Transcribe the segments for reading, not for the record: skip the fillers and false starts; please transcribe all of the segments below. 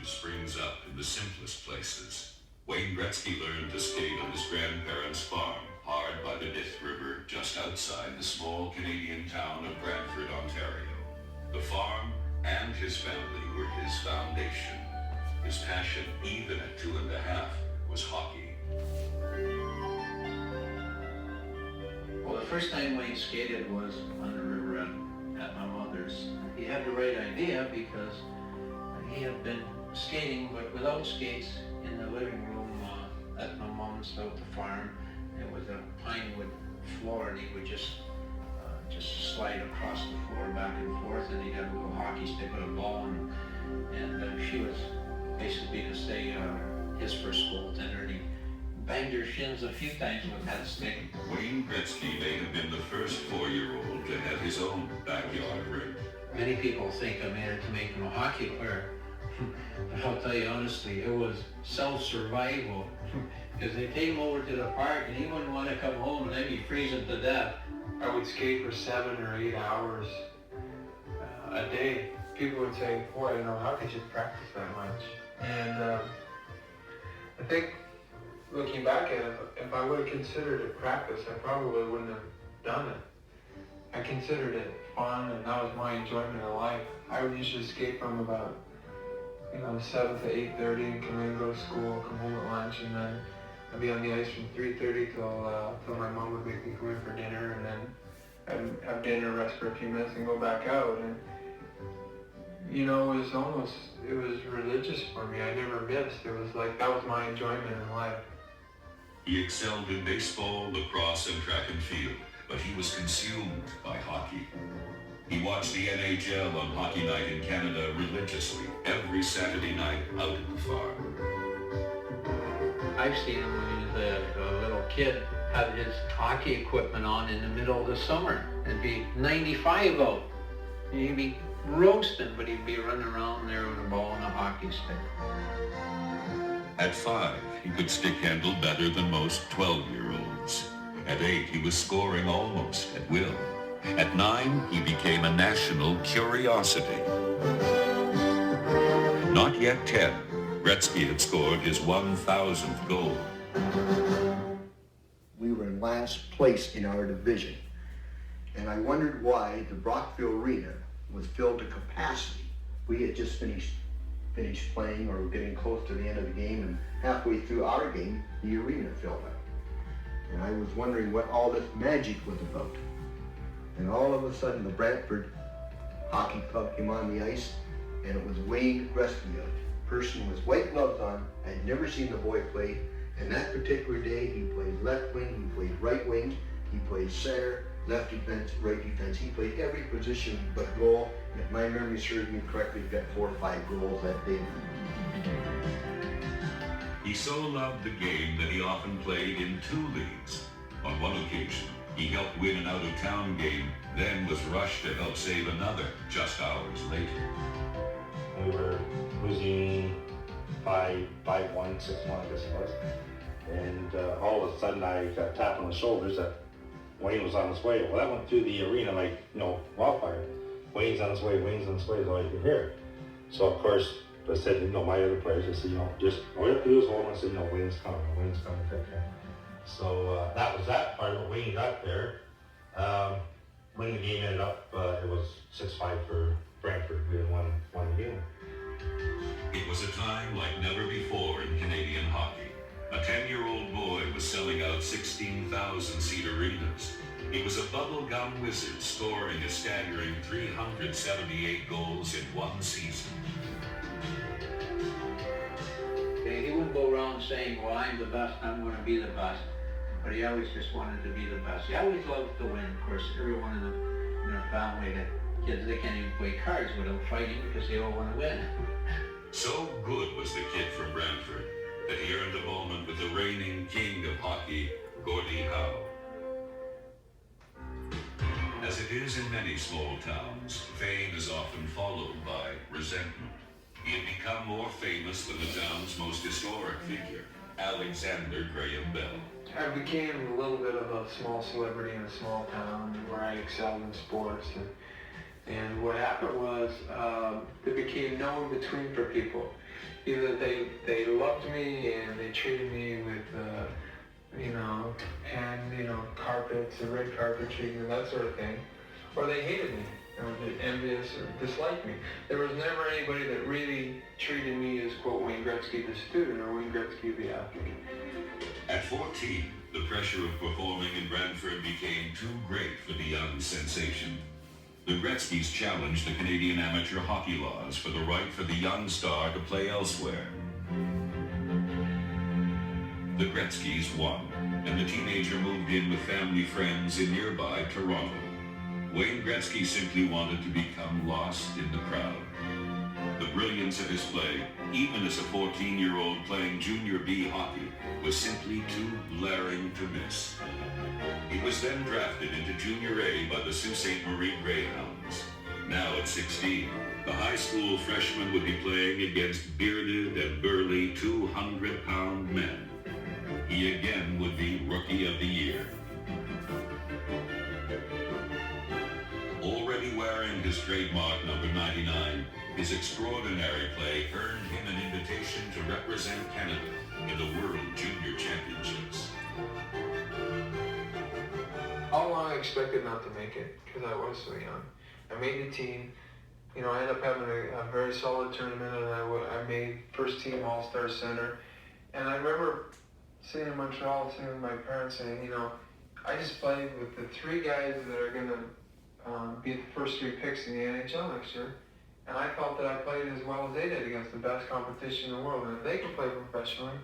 springs up in the simplest places. Wayne Gretzky learned to skate on his grandparents' farm, hard by the Nith River, just outside the small Canadian town of Brantford, Ontario. The farm and his family were his foundation. His passion, even at 2.5, was hockey. Well, the first time Wayne skated was on the river at my mother's. He had the right idea because he had been skating, but without skates, in the living room at my mom's out the farm. It was a pine wood floor, and he would just slide across the floor back and forth, and he had a little hockey stick with a ball, and she was basically to say his first goaltender, and he banged her shins a few times with that stick. Wayne Gretzky may have been the first 4-year-old to have his own backyard rink. Many people think I made it to make him a hockey player. But I'll tell you honestly, it was self-survival. Because they take him over to the park and he wouldn't want to come home and they'd be freezing to death. I would skate for 7 or 8 hours a day. People would say, boy, how could you practice that much? And I think, looking back at it, if I would have considered it practice, I probably wouldn't have done it. I considered it fun, and that was my enjoyment of life. I would usually skate from about 7 to 8:30 and come in, go to school, come home at lunch, and then I'd be on the ice from 3:30 till my mom would make me come in for dinner, and then I'd have dinner, rest for a few minutes, and go back out. And it was religious for me. I never missed. It was like that was my enjoyment in life. He excelled in baseball, lacrosse, and track and field, but he was consumed by hockey. He watched the NHL on Hockey Night in Canada religiously, every Saturday night out at the farm. I've seen him when he was a little kid, have his hockey equipment on in the middle of the summer. It'd be 95 out. He'd be roasting, but he'd be running around there with a ball and a hockey stick. At 5, he could stick handle better than most 12-year-olds. At 8, he was scoring almost at will. At 9, he became a national curiosity. Not yet 10, Gretzky had scored his 1,000th goal. We were in last place in our division, and I wondered why the Brockville Arena was filled to capacity. We had just finished playing or getting close to the end of the game, and halfway through our game, the arena filled up. And I was wondering what all this magic was about. And all of a sudden, the Brantford Hockey Club came on the ice, and it was Wayne Gretzky, a person with white gloves on. I had never seen the boy play, and that particular day, he played left wing, he played right wing, he played center, left defense, right defense. He played every position but goal, and if my memory serves me correctly, he got 4 or 5 goals that day. He so loved the game that he often played in 2 leagues. On one occasion, he helped win an out-of-town game, then was rushed to help save another just hours later. We were losing 5-1, 6-1, I guess it was. And all of a sudden I got tapped on the shoulders that Wayne was on his way. Well, that went through the arena like, wildfire. Wayne's on his way, Wayne's on his way, is all you could hear. So, of course, I said, my other players, I said, just all you have to do is hold on. I said, Wayne's coming, okay. So that was that part. When Wayne got there, when the game ended up, it was 6-5 for Brantford. We had won the game. It was a time like never before in Canadian hockey. A 10-year-old boy was selling out 16,000-seat arenas. He was a bubblegum wizard, scoring a staggering 378 goals in one season. He wouldn't go around saying, well, I'm the best, I'm going to be the best. But he always just wanted to be the best. He always loved to win. Of course, everyone in their family, the kids, they can't even play cards without fighting because they all want to win. So good was the kid from Brantford that he earned a moment with the reigning king of hockey, Gordie Howe. As it is in many small towns, fame is often followed by resentment. He had become more famous than the town's most historic figure, Alexander Graham Bell. I became a little bit of a small celebrity in a small town where I excelled in sports. And And what happened was, there became no in between for people. Either they loved me and they treated me with, carpets, the red carpet treatment, that sort of thing, or they hated me, they're envious or disliked me. There was never anybody that really treated me as, quote, Wayne Gretzky the student or Wayne Gretzky the athlete. At 14, the pressure of performing in Brantford became too great for the young sensation. The Gretzkys challenged the Canadian amateur hockey laws for the right for the young star to play elsewhere. The Gretzkys won, and the teenager moved in with family friends in nearby Toronto. Wayne Gretzky simply wanted to become lost in the crowd. The brilliance of his play, even as a 14-year-old playing Junior B hockey, was simply too glaring to miss. He was then drafted into Junior A by the Sault Ste. Marie Greyhounds. Now at 16, the high school freshman would be playing against bearded and burly 200-pound men. He again would be Rookie of the Year. Already wearing his trademark number 99, his extraordinary play earned him an invitation to represent Canada in the World Junior Championships. All along I expected not to make it because I was so young. I made the team. I ended up having a very solid tournament, and I made first team All-Star center. And I remember sitting in Montreal, sitting with my parents saying, I just played with the three guys that are going to be the first three picks in the NHL next year. And I felt that I played as well as they did against the best competition in the world. And if they can play professionally,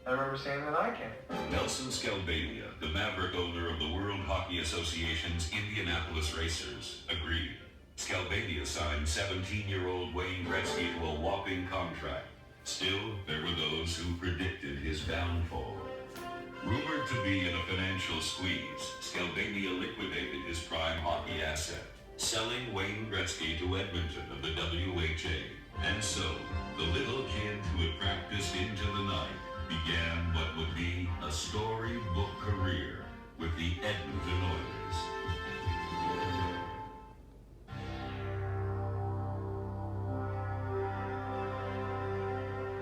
I remember saying that I can. Nelson Skelbania, the maverick owner of the World Hockey Association's Indianapolis Racers, agreed. Skelbania signed 17-year-old Wayne Gretzky to a whopping contract. Still, there were those who predicted his downfall. Rumored to be in a financial squeeze, Skelbania liquidated his prime hockey asset, selling Wayne Gretzky to Edmonton of the WHA. And so, the little kid who had practiced into the night began what would be a storybook career with the Edmonton Oilers.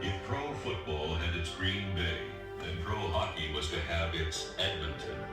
If pro football had its Green Bay, then pro hockey was to have its Edmonton.